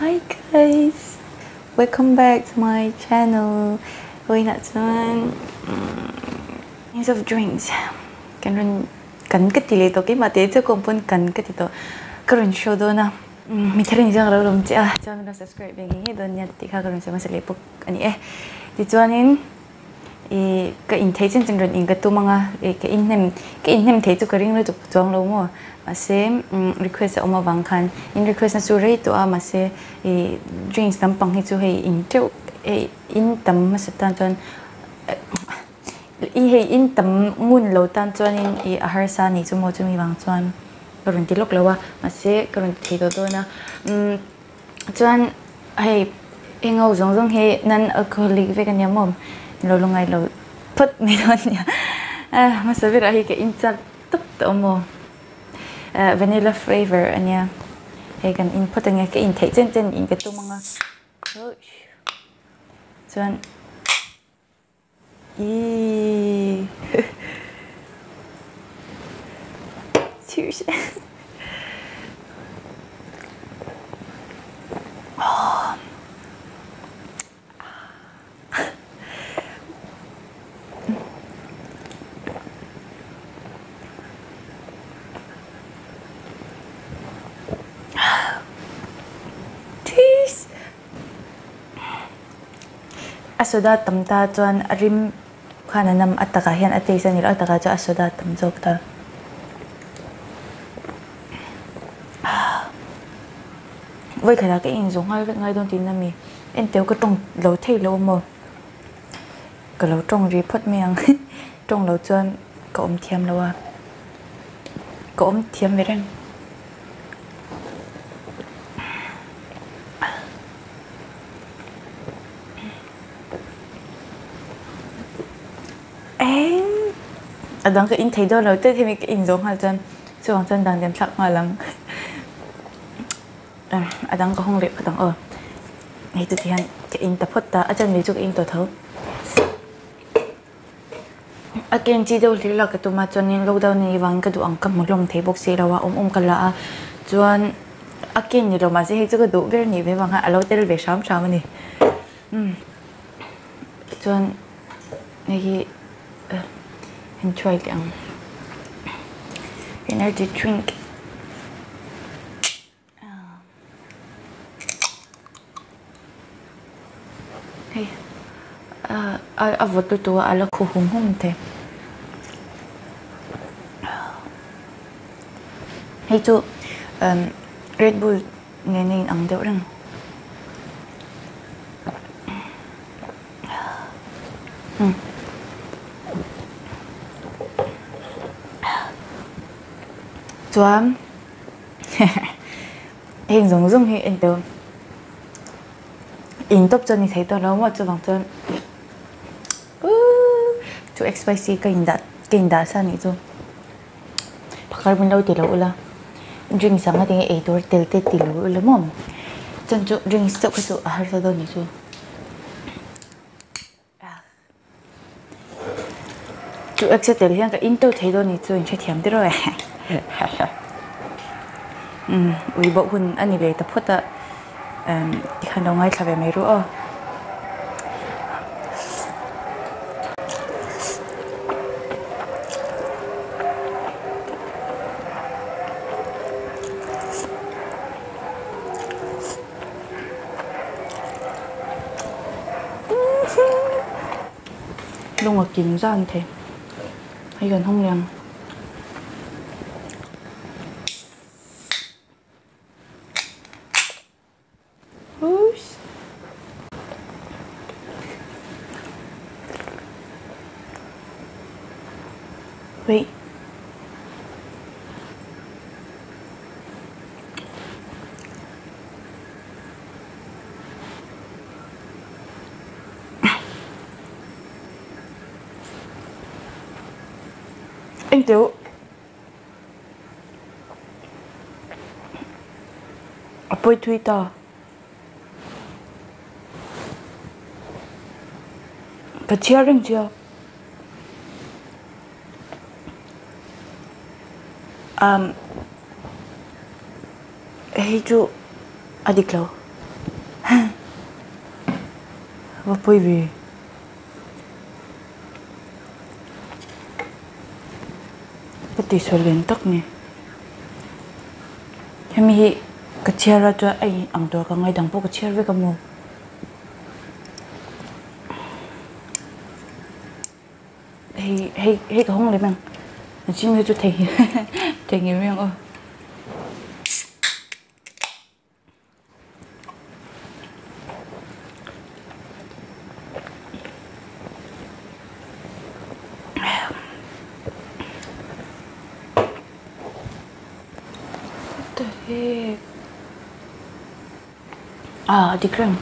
Hi guys, welcome back to my channel. Ôi nãy giờ Use of drinks. Kan cái tỷ lệ tổ cái mà thế cho công pun kan cái to. Karon show đó na. Mi thrin jang lo lom cha. Cho mình subscribe bên cái đó nhặt thì khá karon sẽ mas lepok ani Di chuanin cái intelligence trong rồi cái tu mga cái in nem thế tu cái ring lo tu chuang lo mo. Mà sẽ request ở mà vang khan in request na surai to mà sẽ drinks tam pang hi chu hay in tam mà sẽ tan chuan hay in tam mun lo tan chuan in harsa ni chu mo chu mi wang chuan karon ti lok lawa mà sẽ karon thi to na chuan hay engau zong zong he nan alcoholic ve kan yamom lo lungai lo put mi don ya mà sẽ biết hay cái in chat tuk to mo vanilla flavor anya hay kan input ang cái in thai chen in cái tu mga chuan cheers. Asoda tamta chuan rim khana nam ataka hian ate sanil ataka chu asoda tam jok ta với khả cái in giống ngay đông tin nami em tiêu cái trồng lâu thay lâu mà cái lâu trồng gì phật miệng trồng lâu chuan có ôm thiêm lâu à có ôm thiêm vậy rằng đang cái in thấy đó rồi tới thì cái in giống hả chân chứ còn chân đang đem sắc mà lắm đang có không lệ phải đang này từ thì cái in tập phật ta chân mấy chút in tổ thấu again chỉ đâu thì là cái tụi mà cho nên lâu đâu này vắng cái tụi ăn cầm một lồng thấy bốc xì đâu cả là chuan again như đâu mà sẽ hay cái tụi cái này với vắng hạ lâu tới về sáng sáng này chuan này enjoy lang energy drink hey avot to ala ko hum te hey chu Red Bull nghe nên ăn đỡ rằng chuan hình giống hình ảnh tượng in top chân thì thấy tôi đâu mà cho bằng chân chú spicy cái in đã sao này chú bakal pun đâu thì lâu là drink sang cái ấy tôi tel thì lâu là mom chân chú drink stop cái chú har sao đâu này chú chú accept liền cái in tôi thấy đâu này chú in sẽ thèm thế rồi 우리 뭐 훈 아니 왜 또 포다 한 동아이 차베 메로 농어 김자한테 이건 홍량 Wait. Anh Tiểu Apoy Twitter Và sharing chưa Hey, Ju, adik lo. và bởi vì cái tỷ số liên tục nè em hi cái chia ra cho ai ăn đồ cái ngày đằng phố cái chia với cái mù hay cái không lấy mang chỉ mới cho thầy thầy người mang ơi à đi krem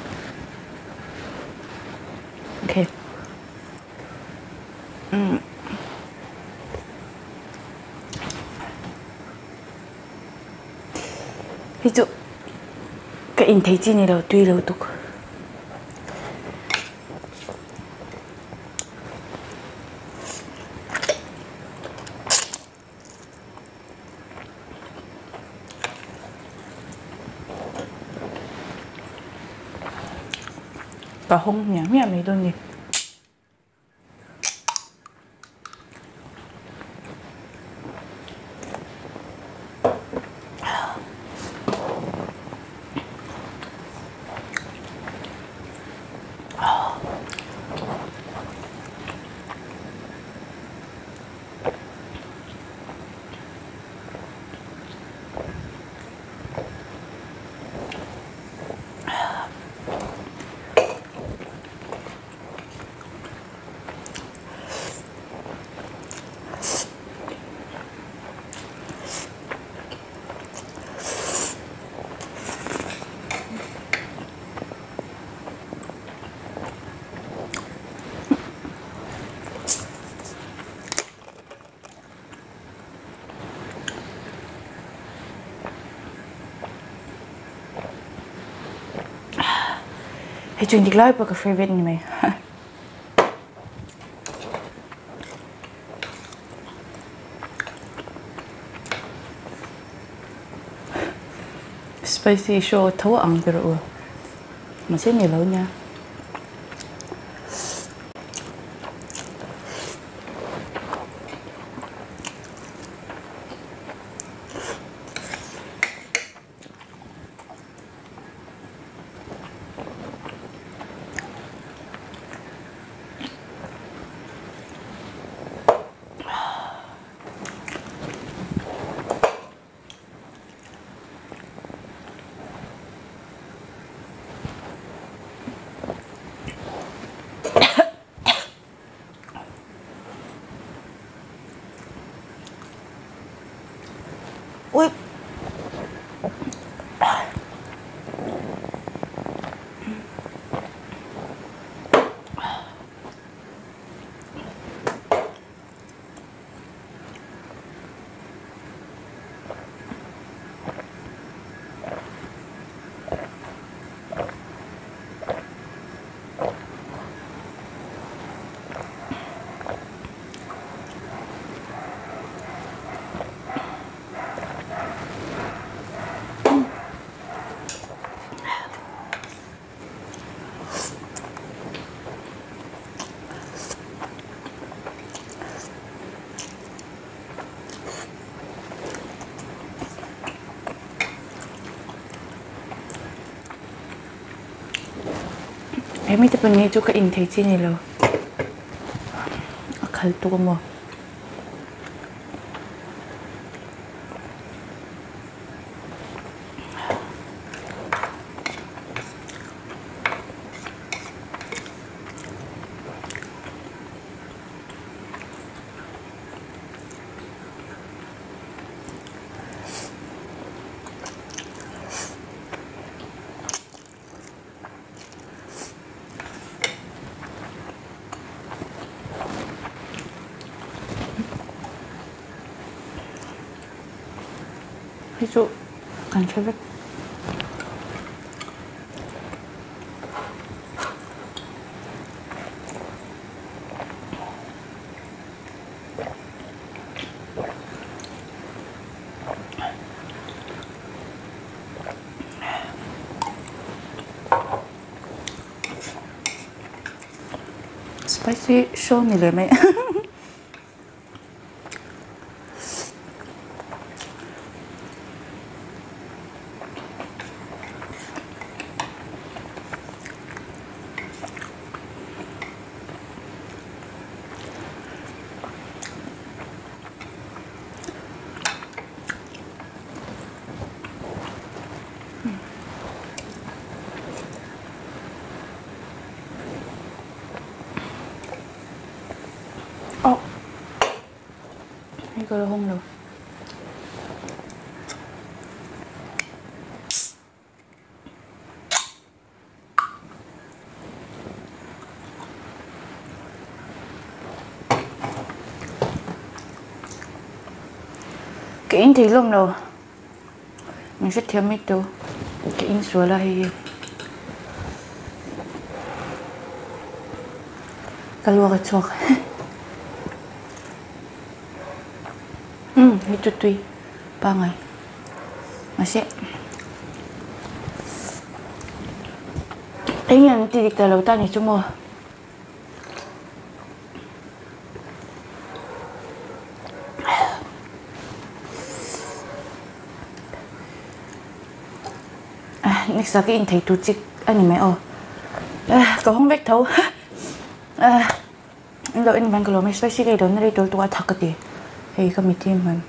ok ví dụ cái in thấy chi này đâu tùy đâu tục và không nhá mẹ mấy đôi nhỉ Hey, chuyện đi lại bao cái favorite như mày. Spicy show thấu ăn được rồi. Mà sẽ nhiều lâu nha. Ui. Em itu punya juga intensity ni loh. Akal tu kamu. Ví dụ càng favorite spicy show này rồi mày. I거 không được. Cái in thì luôn rồi. Mình sẽ thêm ít đâu. Cái in số là hay. Kalua cái chọc. Itu tui pangai masih ini nanti di lautan ni semua next lagi in thấy tu chích anh mày có không biết thấu anh lo in Bangalore mấy spicy cái đó nó đi đâu thật cái gì hay có mít thêm hơn.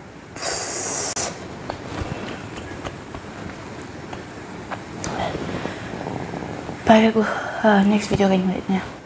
Bye cô, next video kayong ulit niya.